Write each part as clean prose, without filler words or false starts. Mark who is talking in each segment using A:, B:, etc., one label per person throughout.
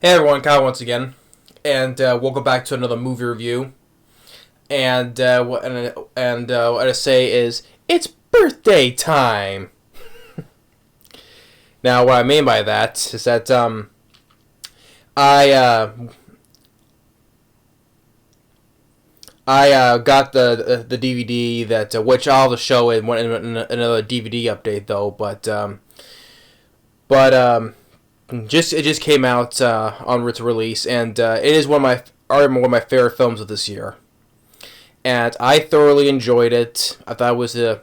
A: Hey everyone, Kyle once again, and welcome back to another movie review. And what I say is, it's birthday time. Now, what I mean by that is that I got the DVD that which I'll have to show in another DVD update though, but it just came out on its release, and it is one of my favorite films of this year, and I thoroughly enjoyed it. I thought it was a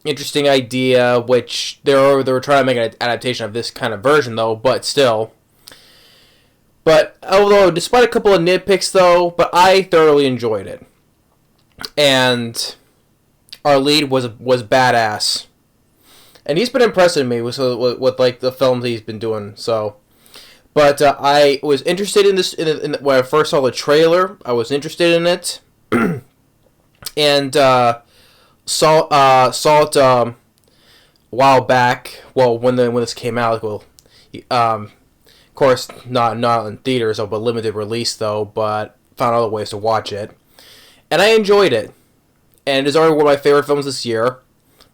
A: interesting idea, which they were trying to make an adaptation of this kind of version though, but still. But although despite a couple of nitpicks though, but I thoroughly enjoyed it, and our lead was badass. And he's been impressing me with like the films he's been doing. So, but I was interested in this when I first saw the trailer. I was interested in it, and saw it a while back. Well, when this came out, of course not in theaters, but limited release though. But found other ways to watch it, and I enjoyed it. And it's already one of my favorite films this year.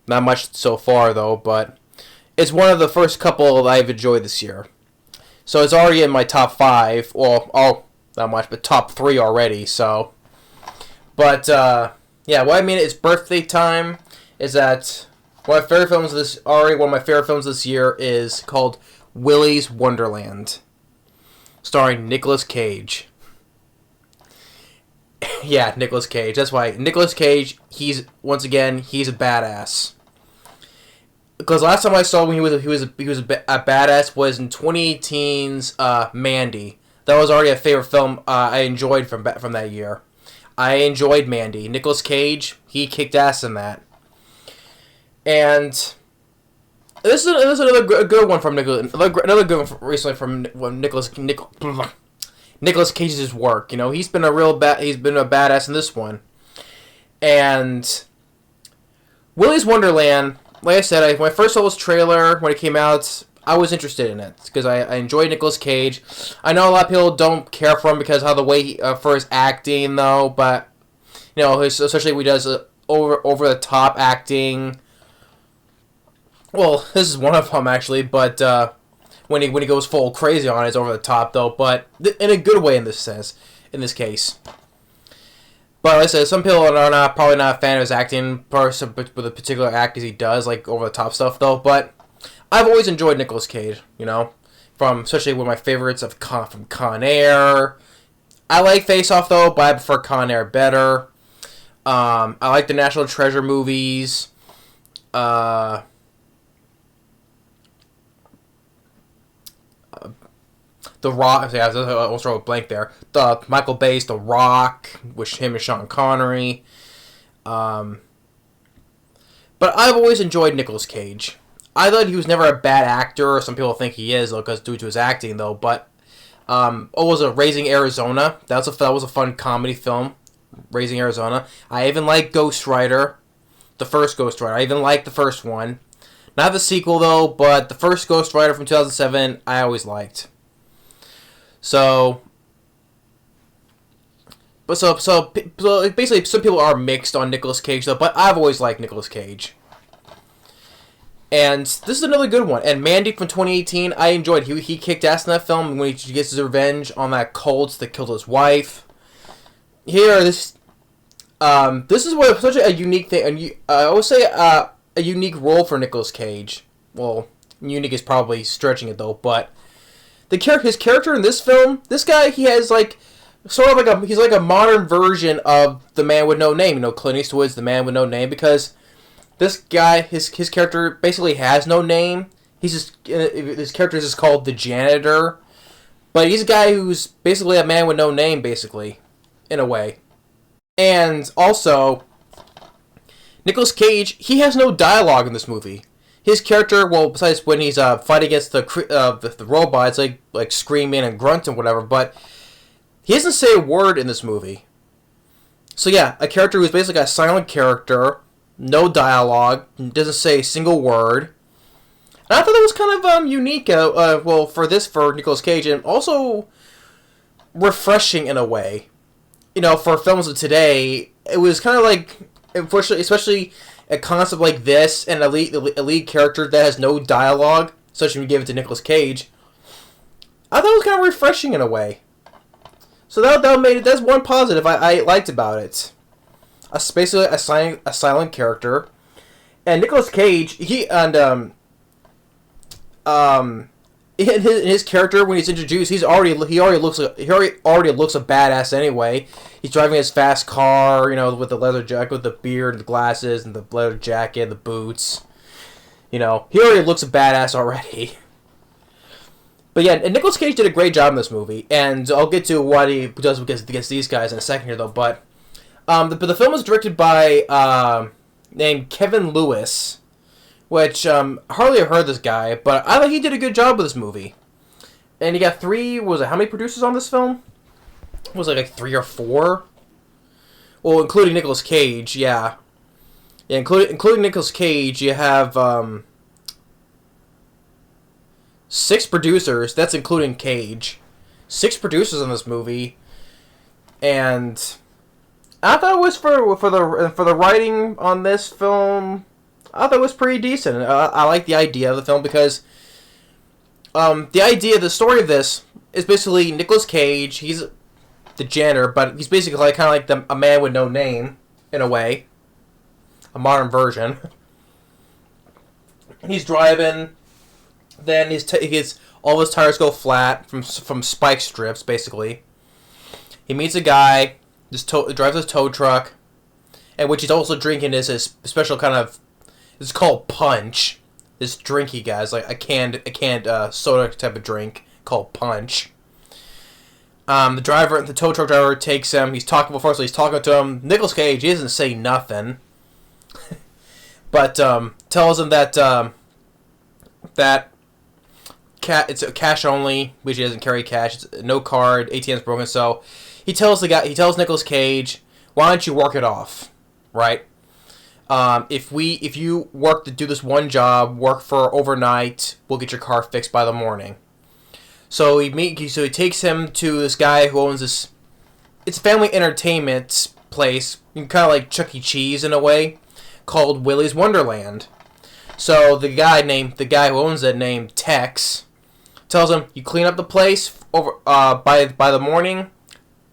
A: Not much so far, though, but it's one of the first couple that I've enjoyed this year. So it's already in my top 5. Well, not much, but top 3 already, so. But, yeah, what I mean is birthday time is that one of my favorite films this year is called Willy's Wonderland, starring Nicolas Cage. Yeah, Nicolas Cage. That's why Nicolas Cage. He's a badass. Because last time I saw when he was a badass was in 2018's Mandy. That was already a favorite film I enjoyed from that year. I enjoyed Mandy. Nicolas Cage, he kicked ass in that. And this is another good one from Nicolas. Another good one recently from Nicolas Cage's work. You know, he's been a badass in this one. And Willy's Wonderland, like I said, when I first saw this trailer when it came out, I was interested in it because I enjoyed Nicolas Cage. I know a lot of people don't care for him because of the way for his acting though, but you know, especially when he does over the top acting. Well, this is one of them actually, but when he goes full crazy on it, it's over the top though, but in a good way in this case. But like I said, some people are probably not a fan of his acting, with the particular acts he does, like over the top stuff though. But I've always enjoyed Nicolas Cage, you know, especially one of my favorites from Con Air. I like Face Off though, but I prefer Con Air better. I like the National Treasure movies. The Rock, I was throwing a blank there. The Michael Bay's The Rock, with him and Sean Connery. But I've always enjoyed Nicolas Cage. I thought he was never a bad actor. Some people think he is, because due to his acting, though. But was it Raising Arizona? That was a fun comedy film. Raising Arizona. I even like Ghost Rider, the first Ghost Rider. I even like the first one. Not the sequel though, but the first Ghost Rider from 2007, I always liked. So basically, some people are mixed on Nicolas Cage though, but I've always liked Nicolas Cage. And this is another good one. And Mandy from 2018, I enjoyed. He kicked ass in that film when he gets his revenge on that cult that killed his wife. Here, this is what such a unique thing, and I would say a unique role for Nicolas Cage. Well, unique is probably stretching it though, but his character in this film, this guy, he has like sort of like he's like a modern version of the Man with No Name. You know, Clint Eastwood's The Man with No Name, because this guy, his character basically has no name. His character is just called the Janitor, but he's a guy who's basically a man with no name, basically, in a way. And also, Nicolas Cage, he has no dialogue in this movie. His character, well, besides when he's fighting against the robots, like screaming and grunting, whatever, but he doesn't say a word in this movie. So yeah, a character who's basically a silent character, no dialogue, doesn't say a single word. And I thought that was kind of unique. Well, for Nicolas Cage, and also refreshing in a way. You know, for films of today, it was kind of like, unfortunately, especially a concept like this and a lead character that has no dialogue, especially when you give it to Nicolas Cage. I thought it was kind of refreshing in a way. So that made it. That's one positive I liked about it. Basically a silent character, and Nicolas Cage. In his character when he's introduced, he already looks a badass anyway. He's driving his fast car, you know, with the leather jacket, with the beard, and the glasses, and the leather jacket, the boots. You know, he already looks a badass already. But yeah, and Nicolas Cage did a great job in this movie, and I'll get to what he does against these guys in a second here, though. But the film was directed by named Kevin Lewis, which hardly heard of this guy, but I think he did a good job with this movie. And he got how many producers on this film? Was it like 3 or 4? Well, including Nicolas Cage, yeah. Yeah, including Nicolas Cage, you have 6 producers. That's including Cage. 6 producers on this movie, and I thought it was for the writing on this film. I thought it was pretty decent. I like the idea of the film because the story of this is basically Nicolas Cage. He's the janitor, but he's basically kind of like a man with no name in a way, a modern version. He's driving. Then all of his tires go flat from spike strips, basically. He meets a guy, drives his tow truck, and which he's also drinking is his special kind of, it's called punch. This drink he got is like a canned soda type of drink called punch. The tow truck driver takes him. He's talking to him. Nicolas Cage, he doesn't say nothing, but tells him that it's cash only, which he doesn't carry cash. It's no card. ATM's broken. So he tells Nicolas Cage, "Why don't you work it off, right? If you work to do this one job, work for overnight, we'll get your car fixed by the morning." So he takes him to this guy who owns this. It's a family entertainment place, kind of like Chuck E. Cheese in a way, called Willy's Wonderland. So the guy who owns it, named Tex, tells him, "You clean up the place over by the morning.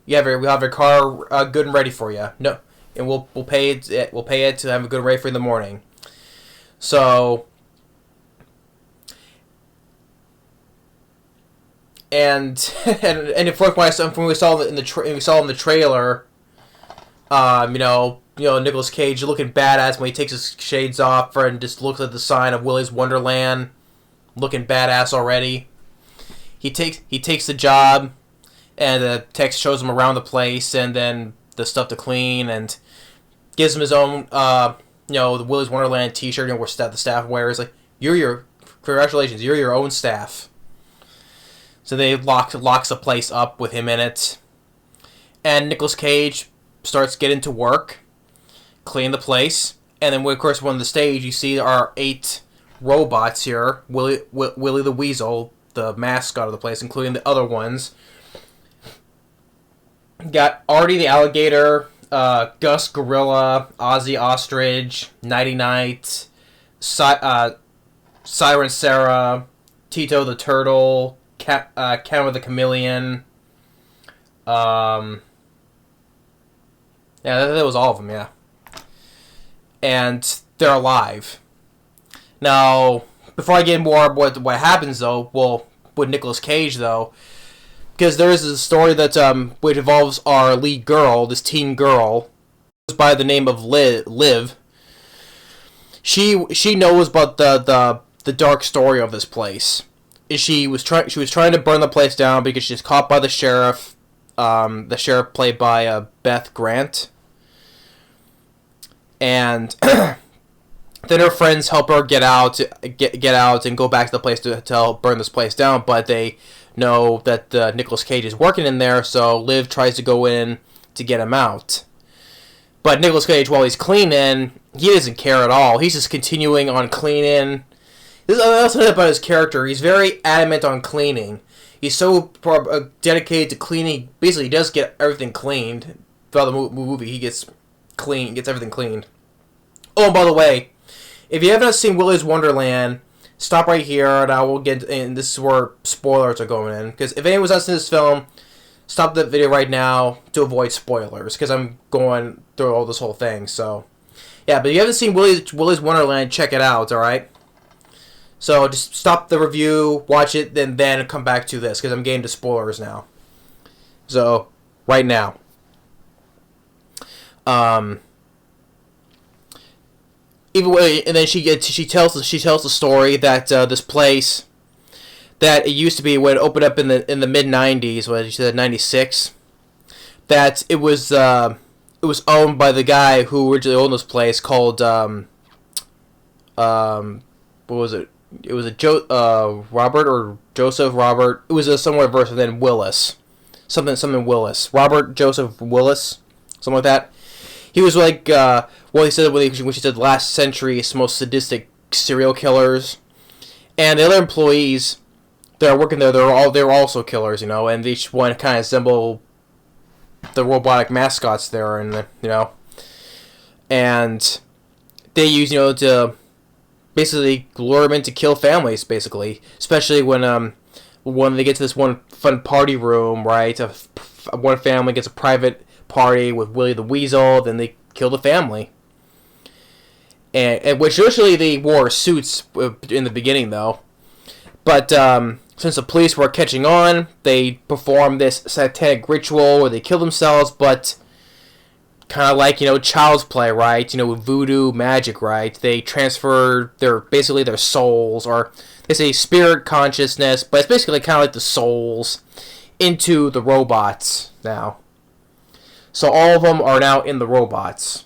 A: We'll have your car good and ready for you. No, and we'll pay it. We'll pay it to have it good and ready for you in the morning." So, and of course, when we saw in the trailer, Nicolas Cage looking badass when he takes his shades off and just looks at the sign of Willy's Wonderland, looking badass already. He takes the job, and the Tex shows him around the place and then the stuff to clean, and gives him his own the Willy's Wonderland T-shirt, where the staff wears. Like, congratulations, you're your own staff. So they locks the place up with him in it, and Nicolas Cage starts getting to work, clean the place, and then of course on the stage you see our 8 robots here. Willy the Weasel, the mascot of the place, including the other ones. Got Artie the Alligator, Gus Gorilla, Ozzy Ostrich, Nighty Night, Siren Sarah, Tito the Turtle, Camera the Chameleon. Yeah, that was all of them, yeah. And they're alive. Now, before I get more what happens, though, well, with Nicolas Cage, though, because there is a story that which involves our lead girl, this teen girl, by the name of Liv. She knows about the dark story of this place. She was trying to burn the place down because she's caught by the sheriff. The sheriff played by Beth Grant, and then her friends help her get out and go back to the place to help burn this place down. But they know that Nicolas Cage is working in there, so Liv tries to go in to get him out. But Nicolas Cage, while he's cleaning, he doesn't care at all. He's just continuing on cleaning. This is also about his character. He's very adamant on cleaning. He's so dedicated to cleaning. Basically, he does get everything cleaned throughout the movie. He gets everything cleaned. Oh, and by the way, if you haven't seen Willy's Wonderland, stop right here, and I will get. And this is where spoilers are going in. Because if anyone's not seen this film, stop the video right now to avoid spoilers. Because I'm going through all this whole thing. So, yeah. But if you haven't seen Willy's Wonderland, check it out. All right. So just stop the review, watch it, then come back to this because I'm getting to spoilers now. So right now, even way, and then she tells the story that this place that it used to be when it opened up in the mid '90s, what she said, '96, that it was owned by the guy who originally owned this place called what was it? It was Robert or Joseph Robert. It was a somewhere verse, and then Willis, something Willis, Robert Joseph Willis, something like that. He was like, he said when she said last century's most sadistic serial killers, and the other employees that are working there, they're also killers, and each one kind of resemble the robotic mascots there, and and they use to basically lure them in to kill families, basically. Especially when they get to this one fun party room, right? One family gets a private party with Willy the Weasel, then they kill the family. And which usually they wore suits in the beginning, though. But since the police were catching on, they performed this satanic ritual where they kill themselves, but kind of like, child's play, right? With voodoo magic, right? They transfer their souls, or they say spirit consciousness, but it's basically kind of like the souls into the robots now. So all of them are now in the robots.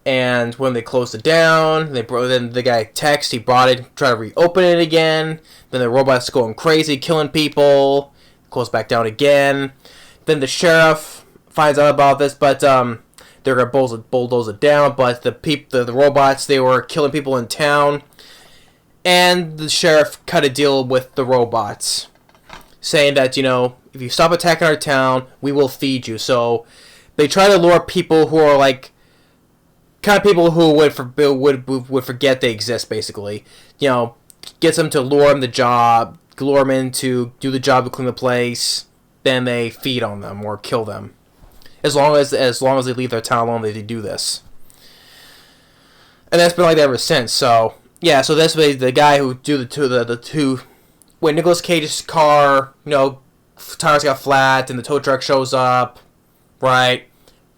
A: And when they closed it down, then the guy texted, he brought it, tried to reopen it again. Then the robot's going crazy, killing people. Closed back down again. Then the sheriff finds out about this, but they're gonna bulldoze it down. But the robots, they were killing people in town, and the sheriff cut a deal with the robots, saying that if you stop attacking our town, we will feed you. So they try to lure people who are like kind of people who would forget they exist, basically. Gets them to lure them in to do the job to clean the place. Then they feed on them or kill them. As long as they leave their town alone, they do this. And that's been like that ever since. So yeah, so that's the guy who do the two. When Nicolas Cage's car, tires got flat and the tow truck shows up, right?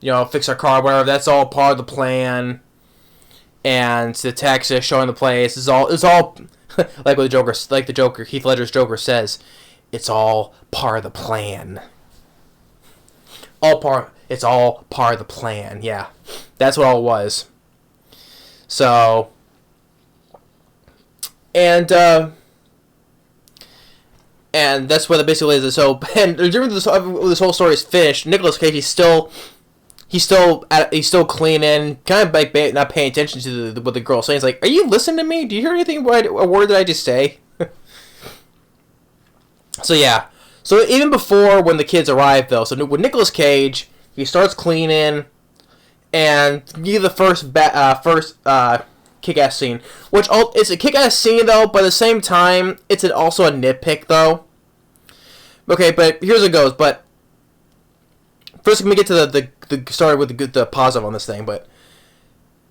A: Fix our car, whatever. That's all part of the plan. And the text is showing the place. It's all like what the Joker, Heath Ledger's Joker says. It's all part of the plan. It's all part of the plan. Yeah, that's what all it was. So, and that's what it basically is. So, and during this whole story is finished, Nicolas Cage he's still cleaning, kind of like not paying attention to what the girl's saying. He's like, "Are you listening to me? Do you hear anything? A word that I just say?" So yeah. So even before when the kids arrive, though, so with Nicolas Cage, he starts cleaning, and you get the first kick-ass scene, which it's a kick-ass scene though, but at the same time, it's also a nitpick though. Okay, but here's what it goes. But first, let me get to the start with the positive on this thing. But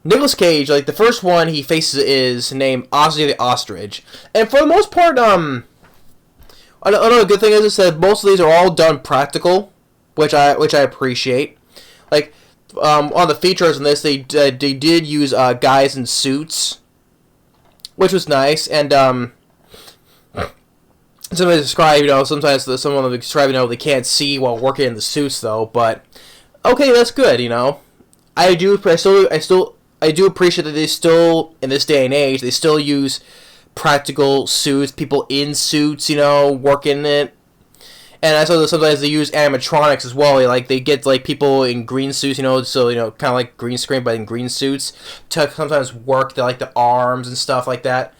A: Nicolas Cage, like the first one he faces is named Ozzy the Ostrich, and for the most part, another good thing is that most of these are all done practical, which I appreciate. Like on the features in this, they did use guys in suits, which was nice. And somebody described, sometimes someone will describe, they can't see while working in the suits though. But okay, that's good. I do appreciate that they still, in this day and age, they still use practical suits, people in suits, working it. And I saw that sometimes they use animatronics as well. Like they get like people in green suits, so kind of like green screen, but in green suits to sometimes work the arms and stuff like that.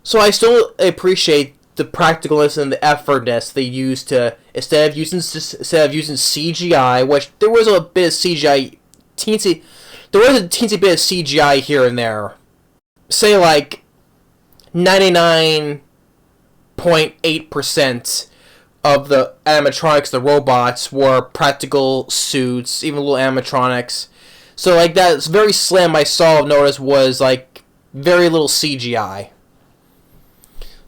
A: So I still appreciate the practicalness and the effortness they use to instead of using CGI, which there was a bit of CGI, there was a teensy bit of CGI here and there. Say like 99.8% of the animatronics, the robots, were practical suits, even little animatronics. So like that very slim I saw notice was like very little CGI.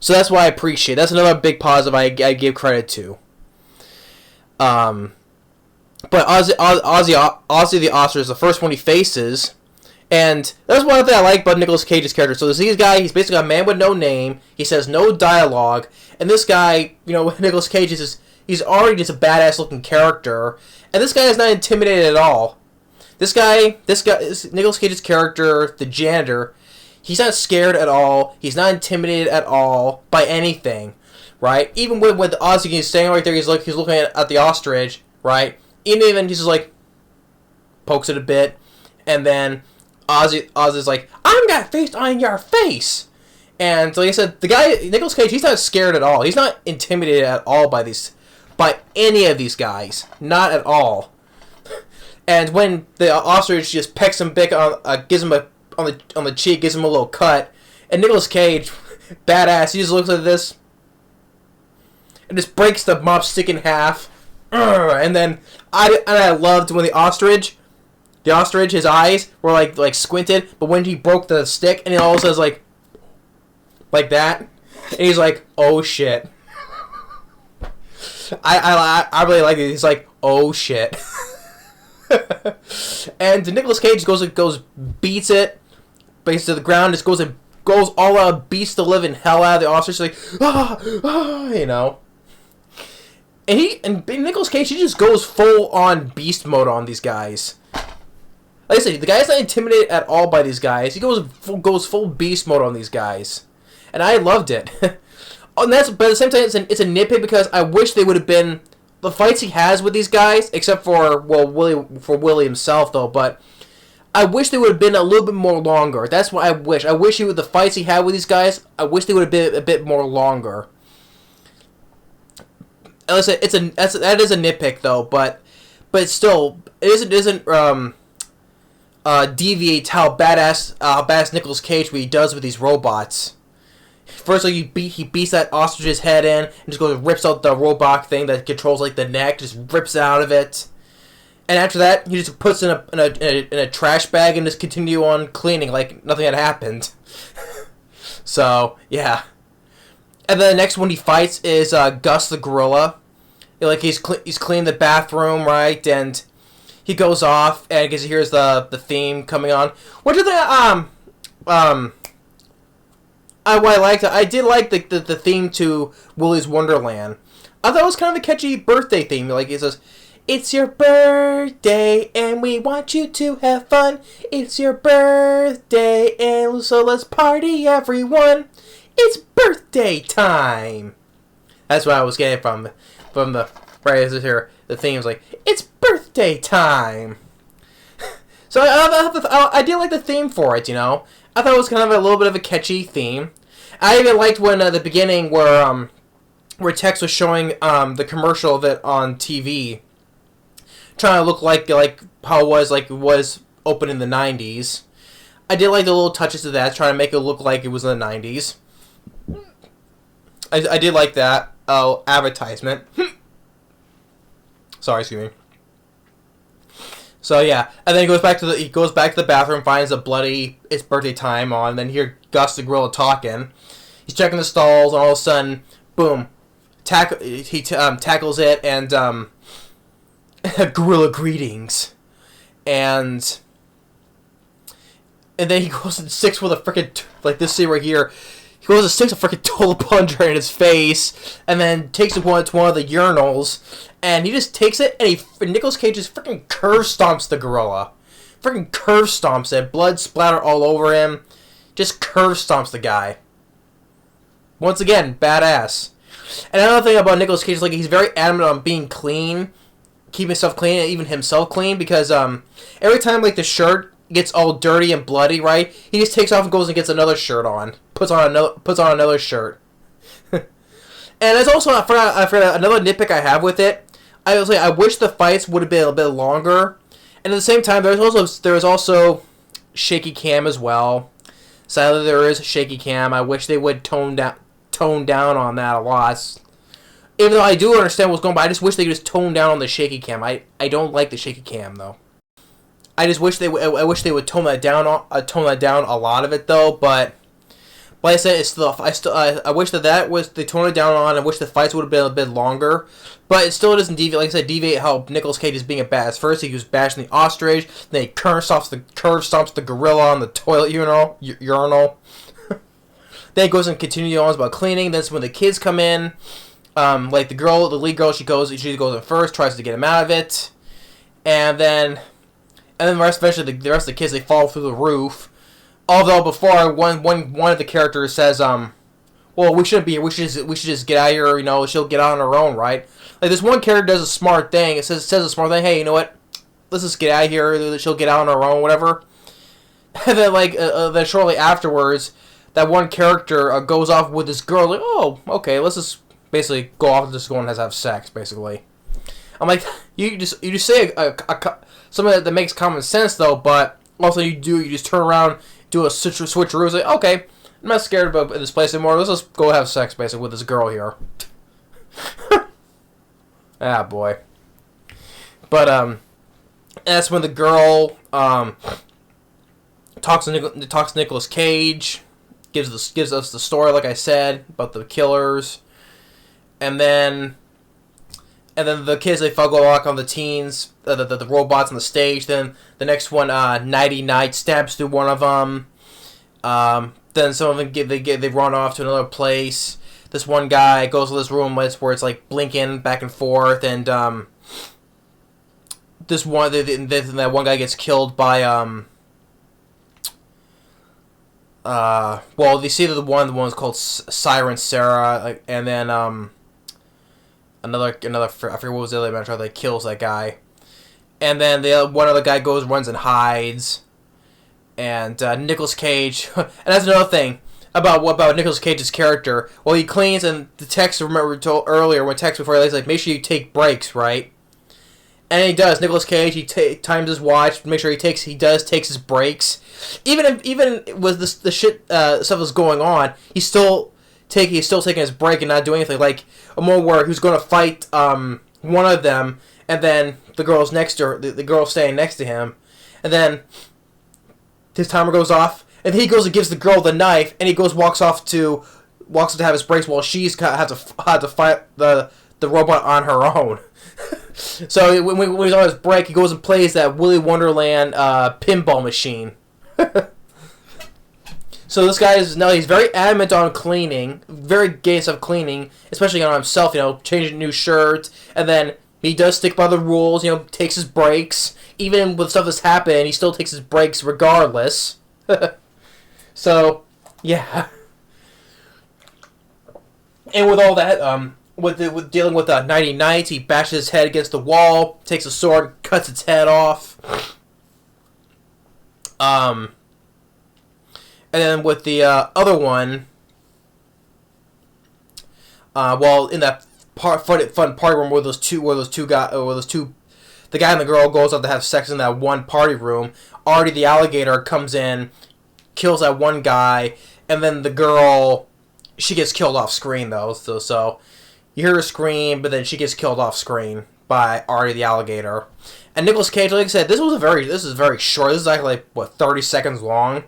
A: So that's why I appreciate. That's another big positive I give credit to. But Ozzy the Ostrich is the first one he faces, and that's one thing I like about Nicolas Cage's character. So this guy, he's basically a man with no name. He says no dialogue, and this guy, Nicolas Cage he's already just a badass looking character, and this guy is not intimidated at all. This guy, Nicolas Cage's character, the janitor. He's not scared at all. He's not intimidated at all by anything, right? Even with Ozzy is standing right there, he's looking at the ostrich, right? Even he's just like pokes it a bit, and then Ozzy's like, "I'm got face on your face," and like I said, the guy Nicolas Cage, he's not scared at all. He's not intimidated at all by any of these guys, not at all. And when the ostrich just pecks him back gives him on the cheek, gives him a little cut, and Nicolas Cage, badass, he just looks at this and just breaks the mop stick in half. And then I loved when the ostrich, his eyes were like squinted, but when he broke the stick and he all says like that, and he's like, "Oh shit." I really like it. He's like, "Oh shit." And Nicolas Cage goes beats it, beats to the ground, just goes all out, beats the living hell out of the ostrich, like And Nicolas Cage, he just goes full on beast mode on these guys. Like I said, the guy's not intimidated at all by these guys. He goes full beast mode on these guys, and I loved it. But at the same time, it's a nitpick because I wish they would have been the fights he has with these guys, except for Willy himself though. But I wish they would have been a little bit more longer. That's what I wish. I wish the fights he had with these guys, I wish they would have been a bit more longer. Listen, that is a nitpick though, but still, it doesn't deviate how badass Nicolas Cage what he does with these robots. First, he beats that ostrich's head in and just goes and rips out the robot thing that controls like the neck, just rips it out of it. And after that, he just puts it in a trash bag and just continue on cleaning like nothing had happened. So yeah. And then the next one he fights is Gus the gorilla. Like he's cleaning the bathroom, right? And he goes off and because he hears the theme coming on. What do they what I liked, I did like the theme to Willy's Wonderland. I thought it was kind of a catchy birthday theme. Like it says, "It's your birthday and we want you to have fun. It's your birthday and so let's party everyone. It's birthday time." That's what I was getting from the right here. The theme was like, "It's birthday time." So I did like the theme for it. I thought it was kind of a little bit of a catchy theme. I even liked when the beginning where Tex was showing the commercial of it on TV, trying to look like how it was open in the 90s. I did like the little touches of that, trying to make it look like it was in the 90s. I did like that advertisement. Sorry, excuse me. So yeah, and then he goes back to the bathroom, finds a bloody "It's birthday time" on. Then hear Gus the gorilla talking. He's checking the stalls, and all of a sudden, boom, tackles it, and gorilla greetings, and then he goes and sticks with a freaking like this scene right here. He goes and sticks a freaking toilet plunger in his face, and then takes it to one of the urinals, and he just takes it, and Nicolas Cage just freaking curve stomps the gorilla. Freaking curve stomps it. Blood splatter all over him. Just curve stomps the guy. Once again, badass. And another thing about Nicolas Cage is like he's very adamant on being clean, keeping himself clean, and even himself clean, because every time like the shirt gets all dirty and bloody, right, he just takes off and goes and gets another shirt on, puts on another shirt. And there's also I forgot another nitpick I have with it. I wish the fights would have been a bit longer, and at the same time there was also shaky cam as well. Sadly, there is shaky cam. I wish they would tone down on that a lot. Even though I do understand what's going on, I just wish they could just tone down on the shaky cam. I don't like the shaky cam though. I wish they would tone that down a lot of it though. But like I said, I wish that was they toned it down on. I wish the fights would have been a bit longer. But it still doesn't deviate. Like I said, deviate how Nicolas Cage is being a badass. First, he was bashing the ostrich. Then he curve stomps the gorilla on the toilet urinal. Then he goes and continues on about cleaning. That's when the kids come in. Like the lead girl, she goes in first, tries to get him out of it, and then the rest of the kids, they fall through the roof. Although before one of the characters says, well, we shouldn't be here. We should just get out of here. You know, she'll get out on her own, right? Like this one character does a smart thing. It says a smart thing. Hey, you know what? Let's just get out of here. She'll get out on her own, whatever. And then then shortly afterwards, that one character goes off with this girl. Like, oh, okay, let's just basically go off and just go and have sex. Basically, I'm like, you just say something that makes common sense though, but also you just turn around, do a switcheroo. It's like, okay, I'm not scared about this place anymore. Let's just go have sex basically with this girl here. Ah, boy. But that's when the girl talks to Nicolas Cage, gives us the story, like I said, about the killers, and then the kids, they go walk on the teens, the robots on the stage. Then the next one, Nighty Night stabs through one of them. Then some of them they run off to another place. This one guy goes to this room where it's like blinking back and forth, and that one guy gets killed by well, they see that the one's called Siren Sarah, and then another I forget what was the other match that kills that guy, and then one other guy runs and hides, and Nicolas Cage, and that's another thing about Nicolas Cage's character. Well, he cleans, and the text, remember we told earlier when text before he's like, make sure you take breaks, right? And he does. Nicolas Cage, he times his watch, make sure he takes his breaks. Even with the shit stuff was going on, he's still taking his break and not doing anything. Like a moment where he was going to fight one of them, and then the girl's next to her, the girl staying next to him, and then his timer goes off, and he goes and gives the girl the knife, and he walks off to have his breaks while she's had to fight the robot on her own. So when he's on his break, he goes and plays that Willy Wonderland pinball machine. So this guy he's very adamant on cleaning, very gay stuff cleaning, especially on himself, changing new shirts, and then he does stick by the rules, takes his breaks. Even with stuff that's happened, he still takes his breaks regardless. So, yeah. And with all that, with dealing with Nighty Night, he bashes his head against the wall, takes a sword, cuts its head off. And then with the other one, well, in that fun party room where the guy and the girl goes out to have sex in that one party room, Artie the alligator comes in, kills that one guy, and then the girl, she gets killed off screen though. So you hear her scream, but then she gets killed off screen by Artie the alligator. And Nicolas Cage, like I said, this is very short. This is like 30 seconds long.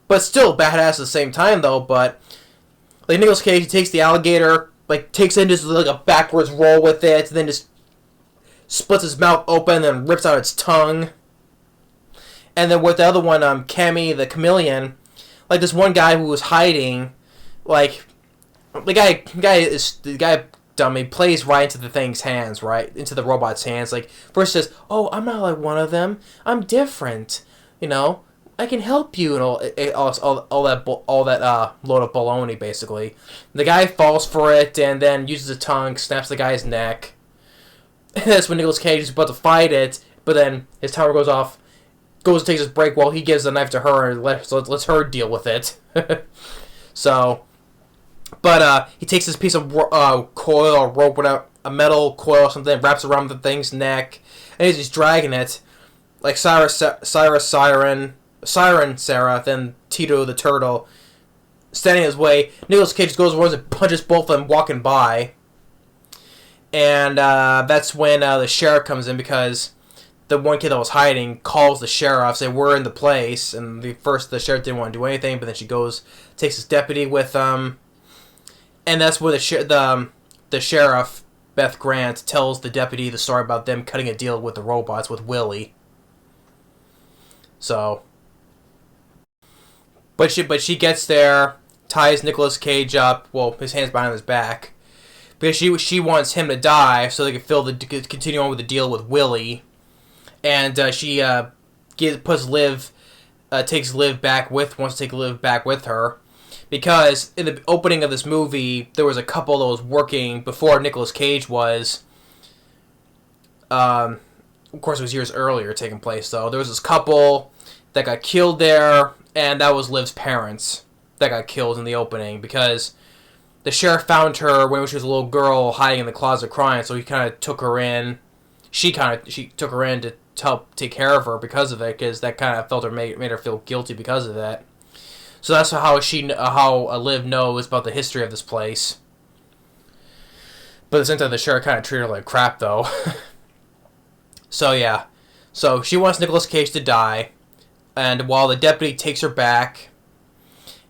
A: But still badass at the same time, though. But like Nicolas Cage, he takes the alligator, takes it into like a backwards roll with it, and then just splits his mouth open, and then rips out its tongue. And then with the other one, Cammy the chameleon, like this one guy who was hiding, like the guy dummy plays right into the thing's hands, right into the robot's hands. Like first says, "Oh, I'm not like one of them. I'm different," I can help you, and all that load of baloney, basically. The guy falls for it, and then uses his tongue, snaps the guy's neck. And that's when Nicolas Cage is about to fight it, but then his timer goes off, goes and takes his break while he gives the knife to her, and lets her deal with it. So, but he takes this piece of coil or rope, whatever, a metal coil or something, wraps around the thing's neck, and he's just dragging it, like Siren, Sarah, then Tito the Turtle, standing in his way. Nicolas Cage goes over and punches both of them walking by. And that's when the sheriff comes in, because the one kid that was hiding calls the sheriff, saying, we're in the place. And the sheriff didn't want to do anything, but then she goes, takes his deputy with them. And that's where the sheriff, Beth Grant, tells the deputy the story about them cutting a deal with the robots with Willy. So, but she gets there, ties Nicolas Cage up, well, his hands behind his back, because she wants him to die so they can continue on with the deal with Willy, and she takes Liv back with her, because in the opening of this movie there was a couple that was working before Nicolas Cage was. Of course, it was years earlier taking place, though. There was this couple that got killed there, and that was Liv's parents that got killed in the opening, because the sheriff found her when she was a little girl hiding in the closet crying, so he kind of took her in. She took her in to help take care of her because of it, because that kind of made her feel guilty because of that. So that's how Liv knows about the history of this place. But at the same time, the sheriff kind of treated her like crap, though. So, yeah. So, she wants Nicolas Cage to die. And while the deputy takes her back,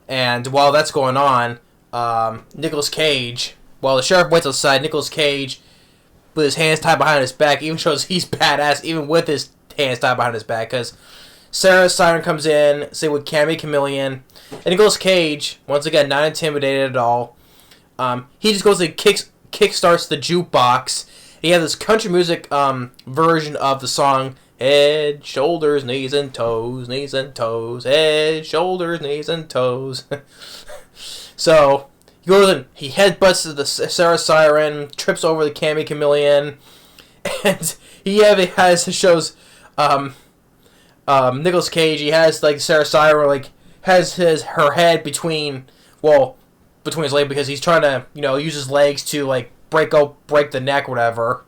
A: and while that's going on, Nicolas Cage, while the sheriff waits outside, Nicolas Cage, with his hands tied behind his back, even shows he's badass, even with his hands tied behind his back, because Sarah's siren comes in, say with Cammy Chameleon, and Nicolas Cage, once again, not intimidated at all, he just goes and kickstarts the jukebox. He has this country music version of the song, head, shoulders, knees and toes, head, shoulders, knees and toes. So, he goes and he headbutts the Sarah Siren, trips over the Cammy Chameleon, and shows Nicolas Cage, he has like Sarah Siren, like, has her head between his legs, because he's trying to, use his legs to, like, break the neck, whatever.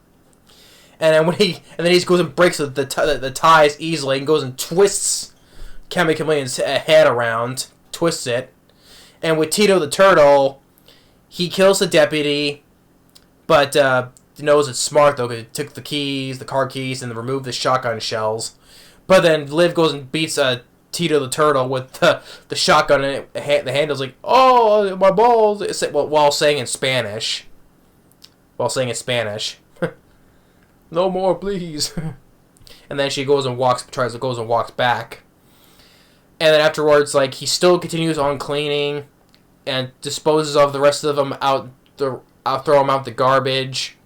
A: And then he goes and breaks the ties easily, and goes and twists Cammy Chameleon's head around, twists it. And with Tito the Turtle, he kills the deputy, but knows it's smart, though, because he took the car keys, and removed the shotgun shells. But then Liv goes and beats Tito the Turtle with the shotgun, and the handle's like, oh, my balls, while saying in Spanish. No more, please. And then she goes and walks back. And then afterwards, like, he still continues on cleaning and disposes of the rest of them out. I'll throw them out the garbage.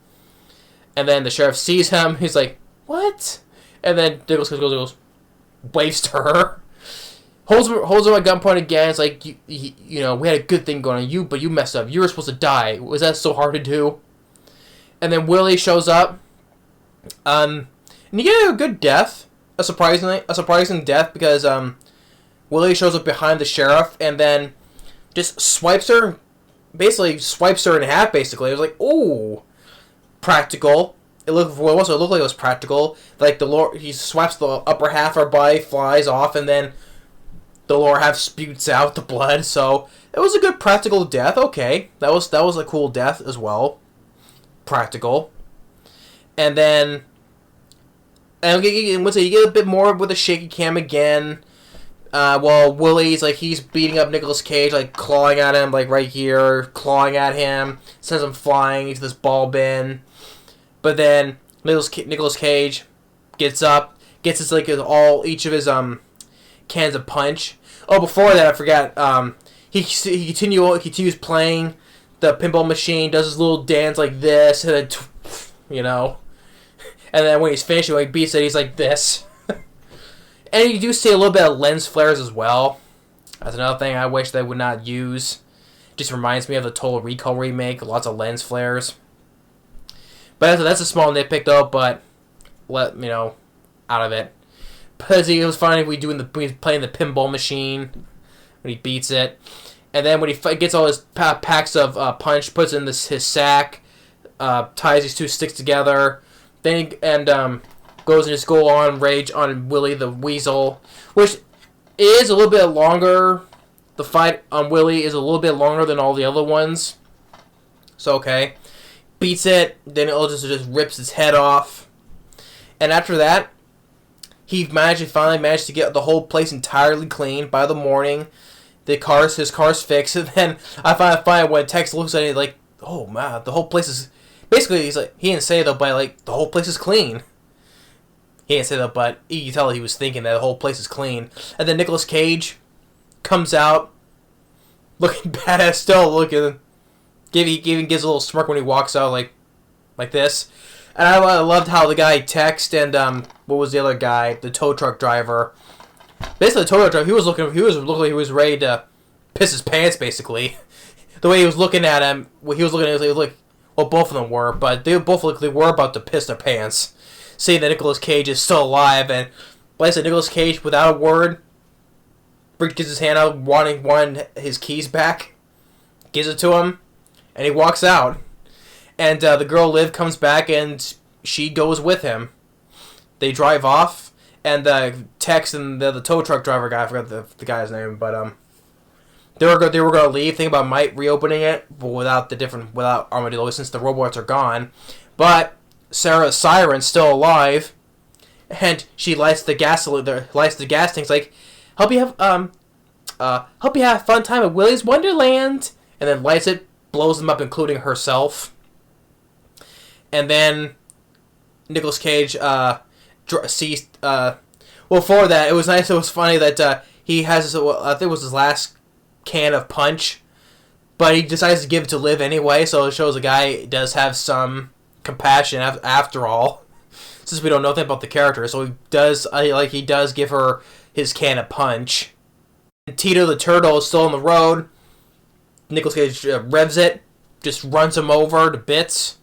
A: And then the sheriff sees him. He's like, what? And then Nicolas goes, waves to her. Holds him at gunpoint again. It's like, we had a good thing going on, but you messed up. You were supposed to die. Was that so hard to do? And then Willy shows up. And you get a good death. A surprising death, because Willy shows up behind the sheriff and then just swipes her in half, basically. It was like, ooh, practical. It looked like it was practical. Like, he swipes the upper half of her body, flies off, and then the lower half sputes out the blood. So it was a good practical death. Okay, that was a cool death as well. Practical. And then, you get a bit more with the shaky cam again. While Willy's, like, he's beating up Nicolas Cage, like, clawing at him, like, right here, clawing at him, sends him flying into this ball bin. But then Nicolas Cage gets up, gets his, like, each of his cans of punch. Oh, before that, I forgot. He continues playing the pinball machine, does his little dance like this, and then, and then when he's finished, he, like, beats it, he's like this. And you do see a little bit of lens flares as well. That's another thing I wish they would not use. Just reminds me of the Total Recall remake. Lots of lens flares. But that's a small nitpick though. But out of it. Because it was funny when he's playing the pinball machine when he beats it, and then when he gets all his packs of punch, puts in his sack, ties these two sticks together, then goes into full on rage on Willy the Weasel, which is a little bit longer. The fight on Willy is a little bit longer than all the other ones. So okay, beats it, then it just rips its head off, and after that, he finally managed to get the whole place entirely clean by the morning. His car's fixed, and then I find when Tex looks at it like, oh man, the whole place is basically, he's like, he didn't say it though, but like the whole place is clean. He didn't say that, but you can tell he was thinking that the whole place is clean. And then Nicolas Cage comes out looking badass, still looking. He even gives a little smirk when he walks out like this. And I loved how the guy Tex and what was the other guy, the tow truck driver. Basically, the tow truck driver, he was looking like he was ready to piss his pants. Basically, the way he was looking at him, he was looking at him like, well, both of them were, but they both looked like they were about to piss their pants, seeing that Nicolas Cage is still alive. And like I said, Nicolas Cage, without a word, gets his hand out, wanting his keys back, gives it to him, and he walks out. And the girl Liv comes back, and she goes with him. They drive off, and Tex and the tow truck driver guy, I forgot the guy's name, but they were going to leave, think about might reopening it, but without Armadillo, since the robots are gone. But Sarah Siren's still alive, and she lights the gas tanks, like, hope you have a fun time at Willy's Wonderland, and then lights it, blows them up, including herself. And then Nicolas Cage sees. For that, it was nice. It was funny that he has. I think it was his last can of punch, but he decides to give it to Liv anyway. So it shows the guy does have some compassion after all. Since we don't know anything about the character, so he does give her his can of punch. And Tito the Turtle is still on the road. Nicolas Cage revs it, just runs him over to bits.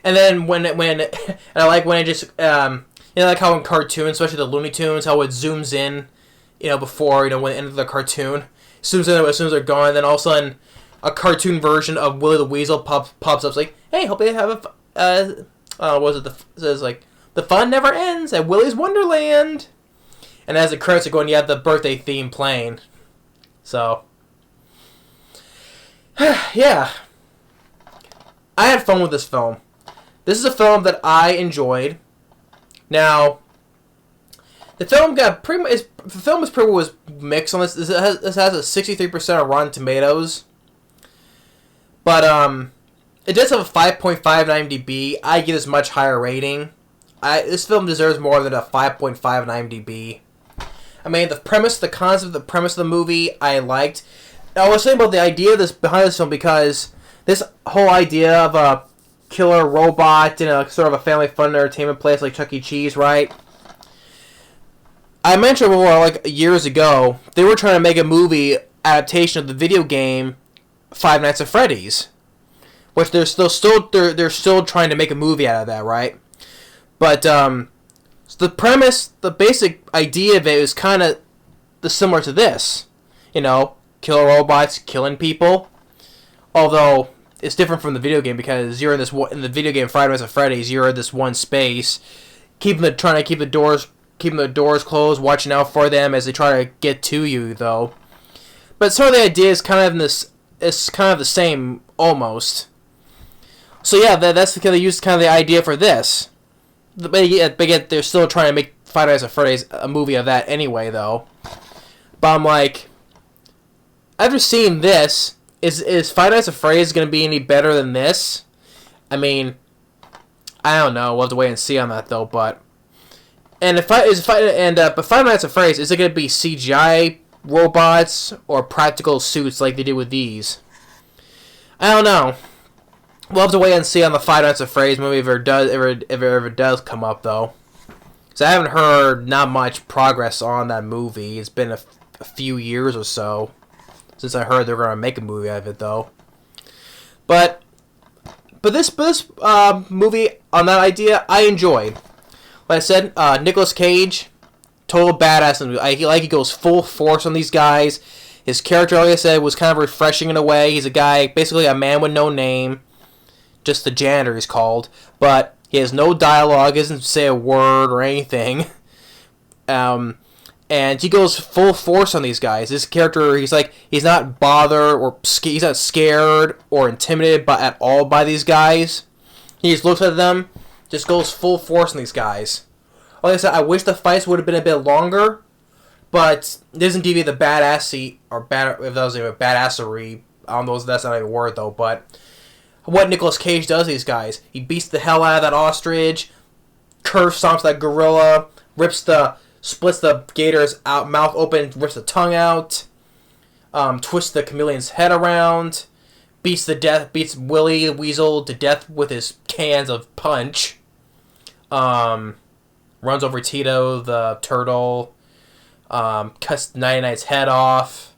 A: And then when and I like when it just like how in cartoons, especially the Looney Tunes, how it zooms in, before when it ends the cartoon, zooms in as soon as they're gone. Then all of a sudden, a cartoon version of Willy the Weasel pops up. It's like, hey, hope you have says like the fun never ends at Willy's Wonderland. And as the credits are going, you have the birthday theme playing. So yeah, I had fun with this film. This is a film that I enjoyed. Now, the film was mixed on this. This has a 63% of Rotten Tomatoes, but it does have a 5.5 on IMDb. I give this much higher rating. This film deserves more than a 5.5 on IMDb. I mean, the premise of the movie, I liked. I was saying about the idea behind this film because this whole idea of a killer robot in a sort of a family fun entertainment place like Chuck E. Cheese, right? I mentioned before, like years ago, they were trying to make a movie adaptation of the video game Five Nights at Freddy's, which they're still trying to make a movie out of that, right? But so the premise, the basic idea of it is kind of similar to this, killer robots killing people, although it's different from the video game because you're in the video game Five Nights at Freddy's. You're in this one space, trying to keep the doors closed, watching out for them as they try to get to you, though. But sort of the idea is kind of it's kind of the same almost. So yeah, that's because they used kind of the idea for this. But yet they're still trying to make Five Nights at Freddy's a movie of that anyway, though. But I'm like, after seeing this. Is Five Nights at Freddy's going to be any better than this? I mean, I don't know. We'll have to wait and see on that, though. But Five Nights at Freddy's, is it going to be CGI robots or practical suits like they did with these? I don't know. We'll have to wait and see on the Five Nights at Freddy's movie if it ever does come up, though. because I haven't heard not much progress on that movie. It's been a few years or so since I heard they're going to make a movie out of it, though. But this movie on that idea, I enjoyed. Like I said, Nicolas Cage, total badass. He goes full force on these guys. His character, like I said, was kind of refreshing in a way. He's a guy, basically a man with no name, just the janitor he's called, but he has no dialogue, doesn't say a word or anything. And he goes full force on these guys. This character, he's not bothered or he's not scared or intimidated at all by these guys. He just looks at them, just goes full force on these guys. Like I said, I wish the fights would have been a bit longer, but it doesn't give you the badassery. If that was even badassery, I don't know if that's not even a word though. But what Nicolas Cage does to these guys, he beats the hell out of that ostrich, curve stomps that gorilla, splits the gator's mouth open, rips the tongue out, twists the chameleon's head around, beats Willy the weasel to death with his cans of punch, runs over Tito the turtle, cuts 99's head off.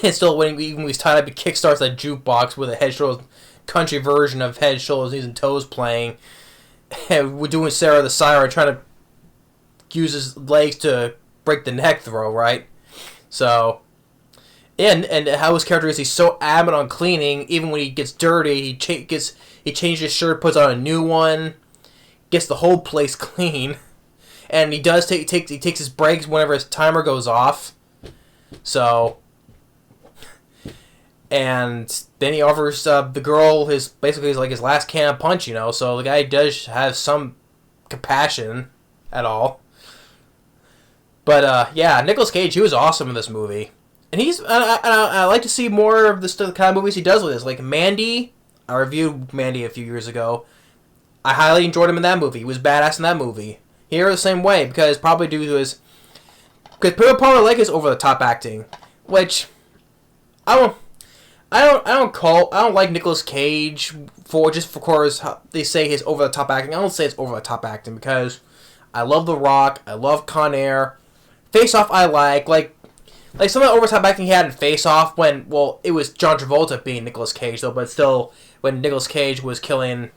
A: It's still when he's tied up, he kickstarts that jukebox with a Head Shoulders country version of Head Shoulders Knees and Toes playing. And we're doing Sarah the Siren, trying to use his legs to break the neck throw, right? So, and how his character is, he's so adamant on cleaning, even when he gets dirty, he changes his shirt, puts on a new one, gets the whole place clean, and he takes his breaks whenever his timer goes off. So, and then he offers the girl his last can of punch, so the guy does have some compassion at all. But Nicolas Cage, he was awesome in this movie, and I like to see more of the kind of movies he does with this. Like Mandy, I reviewed Mandy a few years ago. I highly enjoyed him in that movie. He was badass in that movie. Here the same way, because probably due to because people probably like his over the top acting, which I don't like Nicolas Cage for course they say his over the top acting. I don't say it's over the top acting because I love The Rock, I love Con Air, Face Off. I like some of the over the top acting he had in Face Off when it was John Travolta being Nicolas Cage though, but still when Nicolas Cage was killing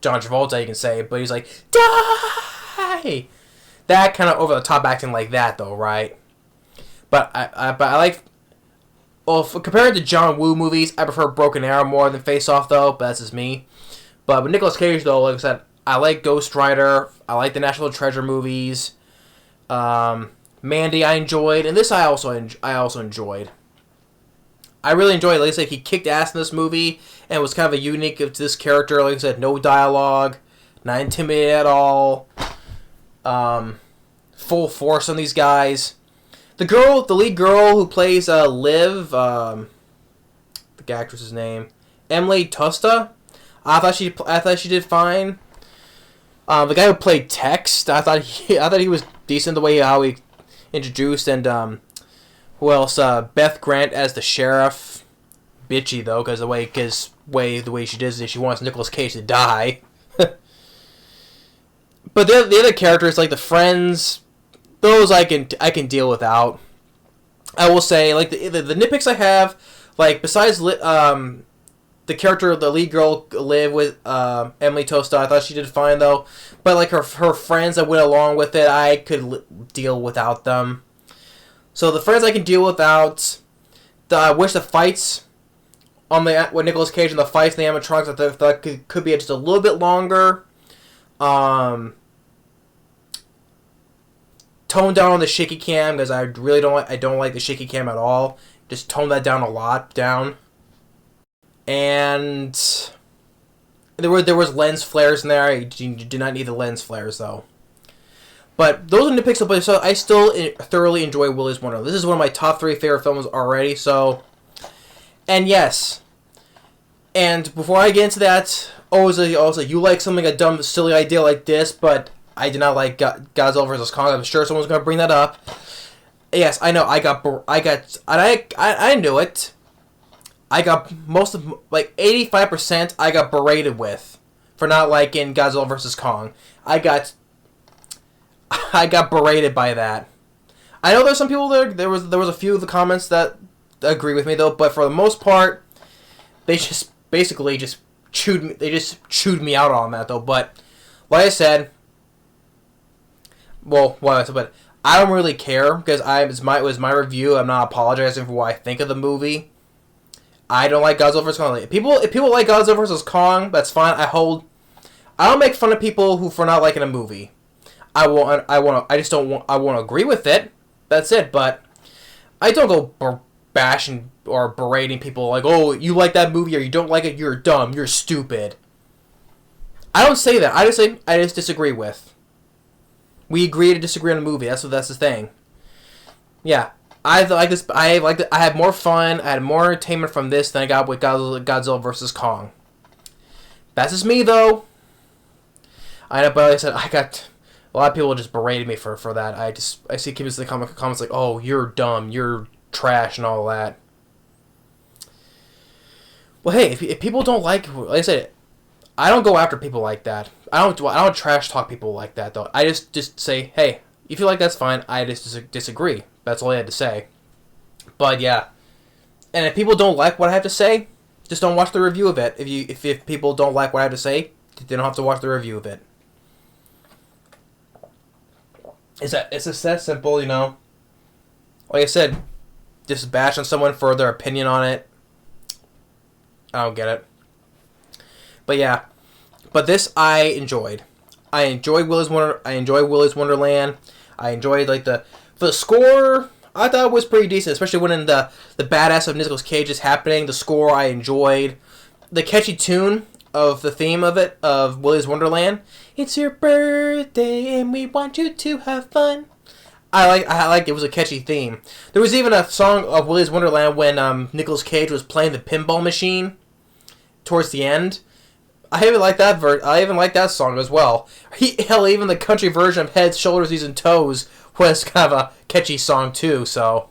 A: John Travolta, you can say, but he's like die. That kind of over the top acting like that though, right? But I like. Well, compared to John Woo movies, I prefer Broken Arrow more than Face Off, though, but that's just me. But with Nicolas Cage, though, like I said, I like Ghost Rider, I like the National Treasure movies, Mandy I enjoyed, and this I also enjoyed. I really enjoyed it. Like I said, he kicked ass in this movie, and it was kind of a unique to this character. Like I said, no dialogue, not intimidated at all, full force on these guys. The lead girl who plays Liv, the actress's name, Emily Tosta. I thought she did fine. The guy who played Tex, I thought he was decent the way how he introduced, and who else? Beth Grant as the sheriff, bitchy though, because the way she does it, she wants Nicolas Cage to die. But the other characters, like the friends. Those I can deal without. I will say, like the nitpicks I have, like besides the character, the lead girl Liv with Emily Tosta, I thought she did fine though. But like her friends that went along with it, I could deal without them. So the friends I can deal without. I wish the fights with Nicolas Cage and the fights in the animatronics I thought could be just a little bit longer. Tone down on the shaky cam because I really don't like the shaky cam at all. Just tone that down a lot down. And there was lens flares in there. I did not need the lens flares though. But those are nitpicks. But so I still thoroughly enjoy Willy's Wonderland. This is one of my top 3 favorite films already. So, and yes. And before I get into that, also you like something a dumb silly idea like this, but I did not like Godzilla vs. Kong. I'm sure someone's going to bring that up. Yes, I know. I knew it. I got most of, 85% I got berated with for not liking Godzilla vs. Kong. I got berated by that. I know there's some people there was a few of the comments that agree with me though, but for the most part, they just basically just chewed me out on that though. But like I said, but I don't really care because it was my review. I'm not apologizing for what I think of the movie. I don't like Godzilla vs. Kong. If people like Godzilla vs. Kong, that's fine. I don't make fun of people for not liking a movie. I won't agree with it. That's it. But I don't go bashing or berating people like, oh, you like that movie or you don't like it, you're dumb, you're stupid. I don't say that. I just disagree with. We agree to disagree on a movie. That's the thing. Yeah, I like this. I had more fun. I had more entertainment from this than I got with Godzilla vs. Kong. That's just me, though. I know, but like I said, I got a lot of people just berated me for that. I see kids in the comments like, "Oh, you're dumb, you're trash," and all that. Well, hey, if people don't like I said, I don't go after people like that. I don't trash talk people like that though. I just say, hey, if you like that's fine. I just disagree. That's all I had to say. But yeah, and if people don't like what I have to say, just don't watch the review of it. If people don't like what I have to say, they don't have to watch the review of it. It's just that simple, you know. Like I said, just bash on someone for their opinion on it. I don't get it. But yeah, but this I enjoyed. I enjoyed Willy's Wonderland. I enjoyed the score. I thought it was pretty decent, especially when the badass of Nicolas Cage is happening. The score I enjoyed. The catchy tune of the theme of Willy's Wonderland. It's your birthday and we want you to have fun. I like it was a catchy theme. There was even a song of Willy's Wonderland when Nicolas Cage was playing the pinball machine towards the end. I even like that I even like that song as well. Even the country version of Heads, Shoulders, Knees, and Toes was kind of a catchy song too. So,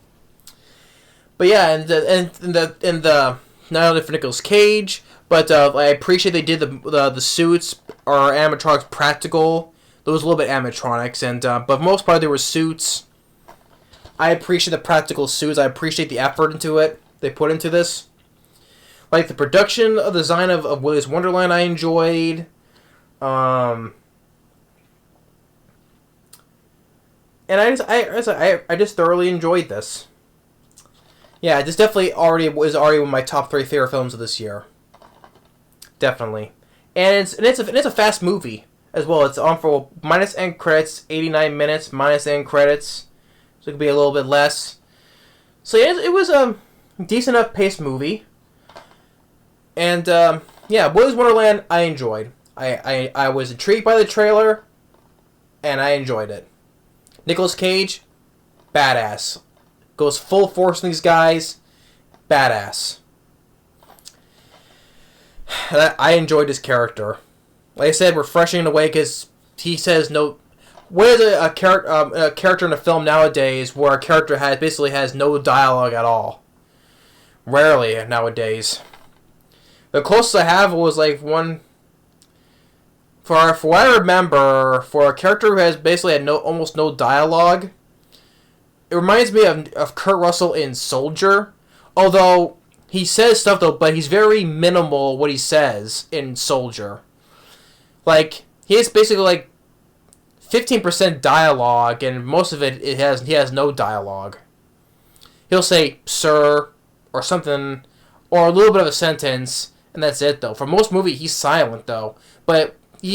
A: but yeah, and the not only for Nicolas Cage, but I appreciate they did the suits or animatronics practical. There was a little bit animatronics, and but for the most part there were suits. I appreciate the practical suits. I appreciate the effort into it they put into this. Like the production of the design of Willy's Wonderland, I enjoyed. And I just thoroughly enjoyed this. Yeah, this definitely was already one of my top 3 favorite films of this year. Definitely, and it's a fast movie as well. It's on for minus end credits, 89 minutes minus end credits, so it could be a little bit less. So yeah, it was a decent enough paced movie. And, yeah, Willy's Wonderland, I enjoyed. I was intrigued by the trailer, and I enjoyed it. Nicolas Cage, badass. Goes full force on these guys, badass. I enjoyed his character. Like I said, refreshing in a way, because he says no... What is a character in a film nowadays where a character basically has no dialogue at all? Rarely nowadays. The closest I have was one. For what I remember, for a character who has basically had almost no dialogue, it reminds me of Kurt Russell in Soldier. Although he says stuff though, but he's very minimal what he says in Soldier. He has basically 15% dialogue, and most of he has no dialogue. He'll say "sir" or something, or a little bit of a sentence. And that's it, though. For most movie, he's silent, though. But he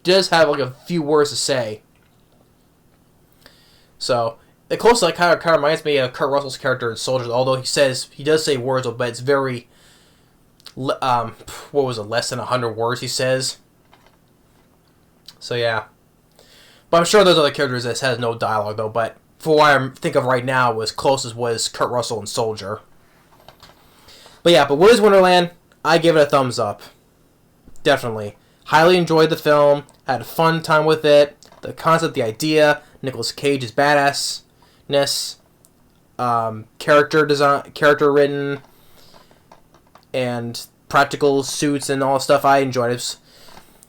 A: does have a few words to say. So the closest kind of reminds me of Kurt Russell's character in Soldier. Although he does say words, but it's very what was it? Less than 100 words he says. So yeah, but I'm sure there's other characters that has no dialogue though. But for what I think of right now, closest was Kurt Russell in Soldier. But yeah, but Willy's Wonderland, I give it a thumbs up. Definitely. Highly enjoyed the film. Had a fun time with it. The concept, the idea, Nicolas Cage's badassness, character design, character written, and practical suits and all stuff. I enjoyed it.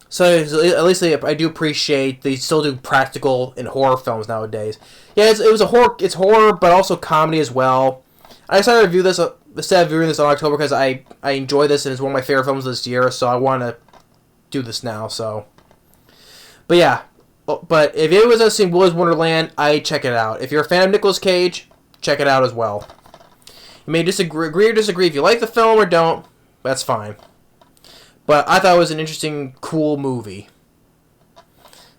A: So at least I do appreciate they still do practical in horror films nowadays. Yeah, it was a horror. It's horror, but also comedy as well. I decided to review this instead of viewing this in October because I enjoy this and it's one of my favorite films this year. So I want to do this now. So, but yeah, but if it was us seeing Willy's Wonderland, I check it out. If you're a fan of Nicolas Cage, check it out as well. You may agree or disagree if you like the film or don't. That's fine. But I thought it was an interesting, cool movie.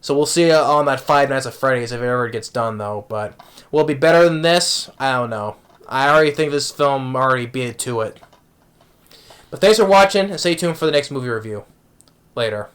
A: So we'll see on that Five Nights at Freddy's if it ever gets done, though. But will it be better than this? I don't know. I already think this film already beat it to it. But thanks for watching, and stay tuned for the next movie review. Later.